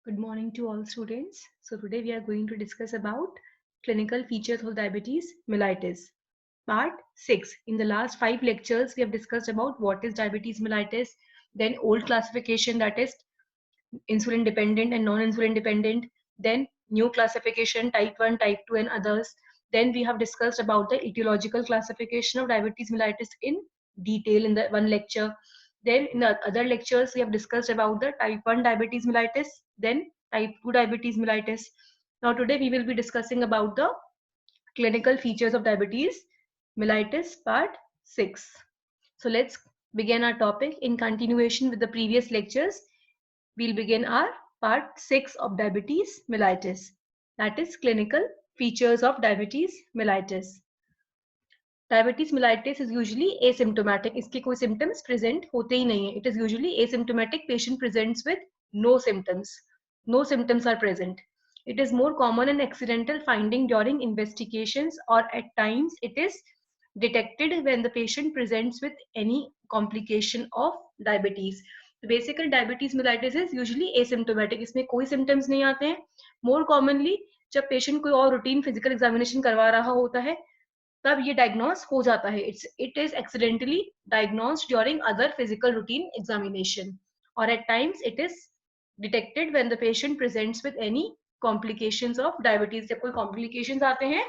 Good morning to all students. So today we are going to discuss about clinical features of diabetes mellitus. Part 6. In the last 5 lectures we have discussed about what is diabetes mellitus, then old classification, that is insulin dependent and non-insulin dependent, then new classification type 1, type 2 and others. Then we have discussed about the etiological classification of diabetes mellitus in detail in the one lecture. Then in the other lectures we have discussed about the type 1 diabetes mellitus, then type 2 diabetes mellitus. Now today we will be discussing about the clinical features of diabetes mellitus part 6. So let's begin our topic. In continuation with the previous lectures, we'll begin our part 6 of diabetes mellitus, that is clinical features of diabetes mellitus. Diabetes mellitus is usually asymptomatic. इसके कोई symptoms present होते ही नहीं है. It is usually asymptomatic. Patient presents with no symptoms. No symptoms are present. It is more common and accidental finding during investigations, or at times it is detected when the patient presents with any complication of diabetes. So basically diabetes mellitus is usually asymptomatic. इसमें कोई symptoms नहीं आते हैं. More commonly जब patient कोई और routine physical examination करवा रहा होता है तब ये डायग्नोस हो जाता है. It is accidentally diagnosed during other physical routine examination, और at times it is detected when the patient presents with any complications of diabetes. जब कोई कॉम्प्लिकेशंस आते हैं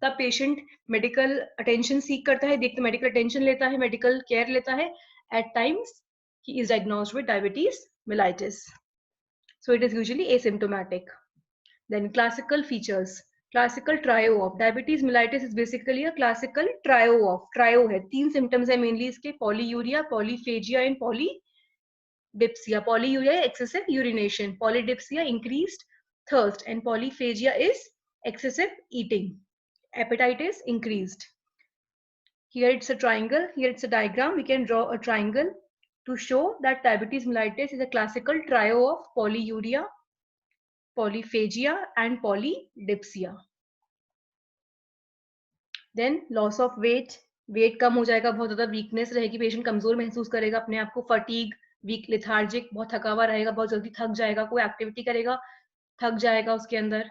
तब पेशेंट मेडिकल अटेंशन सीख करता है, देखते मेडिकल अटेंशन लेता है, मेडिकल केयर लेता है. At times he is diagnosed with diabetes mellitus. So it is usually asymptomatic. Then classical features. Classical trio of diabetes mellitus is basically a classical trio of. Trio है, तीन symptoms है mainly इसके: polyuria, polyphagia and polydipsia. Polyuria excessive urination, polydipsia increased thirst, and polyphagia is excessive eating. Appetite is increased. Here it's a triangle, here it's a diagram. We can draw a triangle to show that diabetes mellitus is a classical trio of polyuria, polyphagia and polydipsia. Then loss of weight. Weight कम हो जाएगा, बहुत ज्यादा weakness रहेगी, patient कमजोर महसूस करेगा अपने आप को, फटीग, वीक, लिथार्जिक, बहुत थका हुआ रहेगा, बहुत जल्दी थक जाएगा, कोई एक्टिविटी करेगा थक जाएगा उसके अंदर.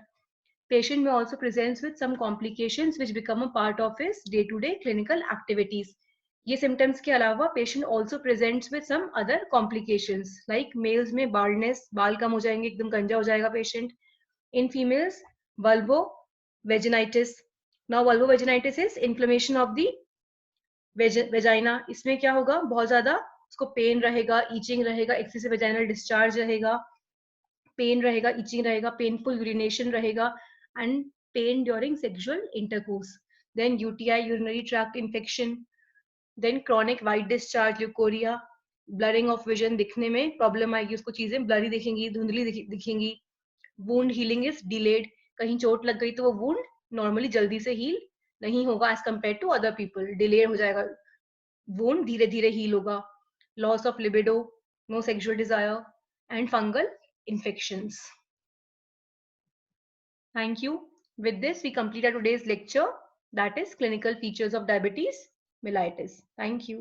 पेशेंट में also presents with some complications which become a part of his day to day clinical activities. ये सिम्टम्स के अलावा patient also presents with some other complications, like males में बाल्डनेस, बाल कम हो जाएंगे, एकदम गंजा हो जाएगा patient. In females vulvovaginitis. Now vulvovaginitis is inflammation of the vagina. इसमें क्या होगा, बहुत ज्यादा उसको पेन रहेगा, ईचिंग रहेगा, एक्सेसिव वेजाइनल डिस्चार्ज रहेगा, पेन रहेगा, ईचिंग रहेगा, पेनफुल यूरिनेशन रहेगा, and pain during sexual intercourse. Then UTI, urinary tract infection. Then chronic white discharge, leucorrhoea, blurring of vision, दिखने में प्रॉब्लम आएगी, उसको चीजें ब्लरी दिखेंगी, धुंधली दिखेंगी. Wound healing is delayed. कहीं चोट लग गई तो वो वुंड नॉर्मली जल्दी से हील नहीं होगा as compare to other people, delay हो जाएगा, वुंड धीरे धीरे हील होगा. Loss of libido, no sexual desire and fungal infections. Thank you. With this we complete our today's lecture, that is clinical features of diabetes mellitus. Thank you.